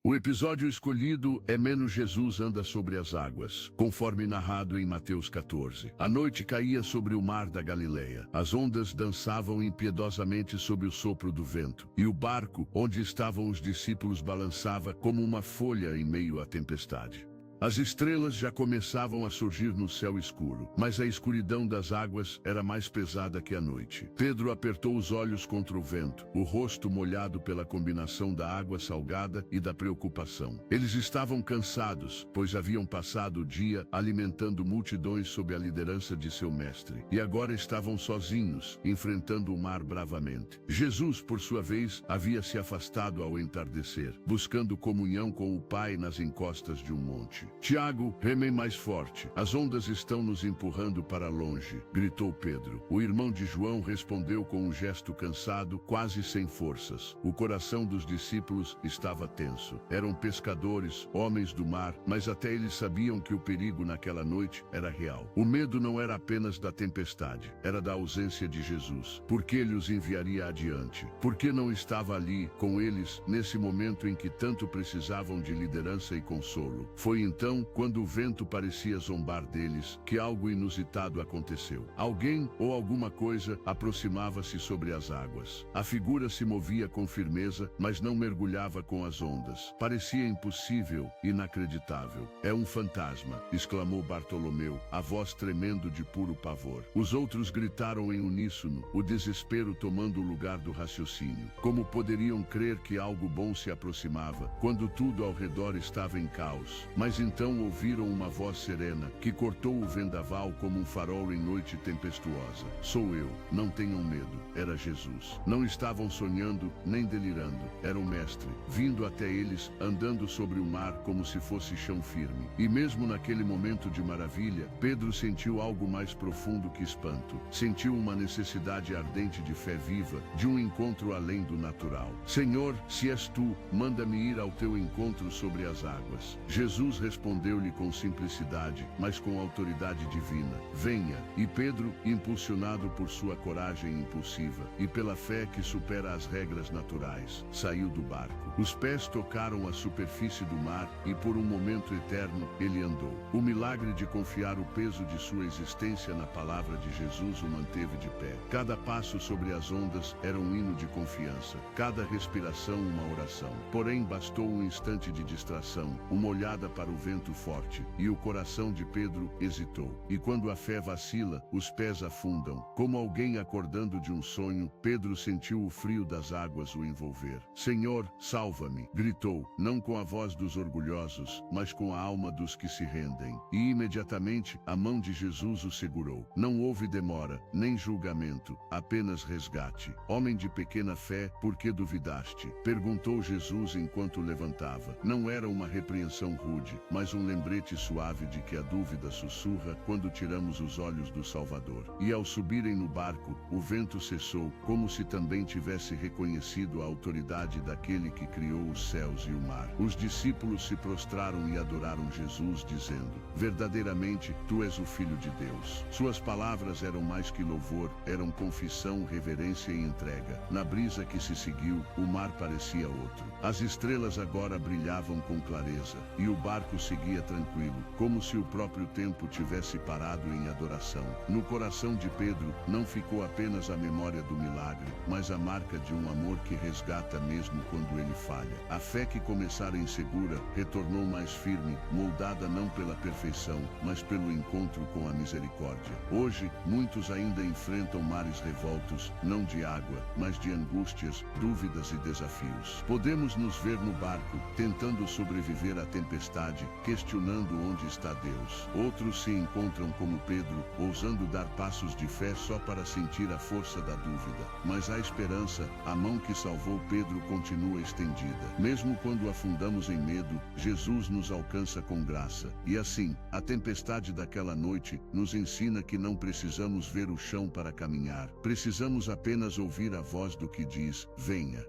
O episódio escolhido é Menos Jesus anda sobre as águas, conforme narrado em Mateus 14. A noite caía sobre o mar da Galileia. As ondas dançavam impiedosamente sob o sopro do vento, e o barco, onde estavam os discípulos, balançava como uma folha em meio à tempestade. As estrelas já começavam a surgir no céu escuro, mas a escuridão das águas era mais pesada que a noite. Pedro apertou os olhos contra o vento, o rosto molhado pela combinação da água salgada e da preocupação. Eles estavam cansados, pois haviam passado o dia alimentando multidões sob a liderança de seu mestre, e agora estavam sozinhos, enfrentando o mar bravamente. Jesus, por sua vez, havia se afastado ao entardecer, buscando comunhão com o Pai nas encostas de um monte. Tiago, remem mais forte. As ondas estão nos empurrando para longe, gritou Pedro. O irmão de João respondeu com um gesto cansado, quase sem forças. O coração dos discípulos estava tenso. Eram pescadores, homens do mar, mas até eles sabiam que o perigo naquela noite era real. O medo não era apenas da tempestade, era da ausência de Jesus. Por que ele os enviaria adiante? Por que não estava ali, com eles, nesse momento em que tanto precisavam de liderança e consolo? Foi então, quando o vento parecia zombar deles, que algo inusitado aconteceu. Alguém ou alguma coisa aproximava-se sobre as águas. A figura se movia com firmeza, mas não mergulhava com as ondas. Parecia impossível, inacreditável. É um fantasma, exclamou Bartolomeu, a voz tremendo de puro pavor. Os outros gritaram em uníssono, o desespero tomando o lugar do raciocínio. Como poderiam crer que algo bom se aproximava, quando tudo ao redor estava em caos? Mas então ouviram uma voz serena, que cortou o vendaval como um farol em noite tempestuosa. Sou eu, não tenham medo. Era Jesus. Não estavam sonhando, nem delirando. Era o Mestre, vindo até eles, andando sobre o mar como se fosse chão firme. E mesmo naquele momento de maravilha, Pedro sentiu algo mais profundo que espanto. Sentiu uma necessidade ardente de fé viva, de um encontro além do natural. Senhor, se és tu, manda-me ir ao teu encontro sobre as águas. Jesus respondeu-lhe com simplicidade, mas com autoridade divina. Venha. E Pedro, impulsionado por sua coragem impulsiva e pela fé que supera as regras naturais, saiu do barco. Os pés tocaram a superfície do mar e por um momento eterno ele andou. O milagre de confiar o peso de sua existência na palavra de Jesus o manteve de pé. Cada passo sobre as ondas era um hino de confiança, cada respiração uma oração. Porém, bastou um instante de distração, uma olhada para o vento forte, e o coração de Pedro hesitou. E quando a fé vacila, os pés afundam. Como alguém acordando de um sonho, Pedro sentiu o frio das águas o envolver. Senhor, salva-me, gritou, não com a voz dos orgulhosos, mas com a alma dos que se rendem. E imediatamente, a mão de Jesus o segurou. Não houve demora, nem julgamento, apenas resgate. Homem de pequena fé, por que duvidaste? Perguntou Jesus enquanto levantava. Não era uma repreensão rude, mas um lembrete suave de que a dúvida sussurra quando tiramos os olhos do Salvador. E ao subirem no barco, o vento cessou, como se também tivesse reconhecido a autoridade daquele que criou os céus e o mar. Os discípulos se prostraram e adoraram Jesus, dizendo: verdadeiramente, tu és o Filho de Deus. Suas palavras eram mais que louvor, eram confissão, reverência e entrega. Na brisa que se seguiu, o mar parecia outro. As estrelas agora brilhavam com clareza, e o barco seguia tranquilo, como se o próprio tempo tivesse parado em adoração. No coração de Pedro não ficou apenas a memória do milagre, mas a marca de um amor que resgata mesmo quando ele falha. A fé que começara insegura retornou mais firme, moldada não pela perfeição, mas pelo encontro com a misericórdia. Hoje, muitos ainda enfrentam mares revoltos, não de água, mas de angústias, dúvidas e desafios. Podemos nos ver no barco, tentando sobreviver à tempestade, questionando onde está Deus. Outros se encontram como Pedro, ousando dar passos de fé só para sentir a força da dúvida. Mas há esperança, a mão que salvou Pedro continua estendida. Mesmo quando afundamos em medo, Jesus nos alcança com graça. E assim, a tempestade daquela noite nos ensina que não precisamos ver o chão para caminhar. Precisamos apenas ouvir a voz do que diz: venha.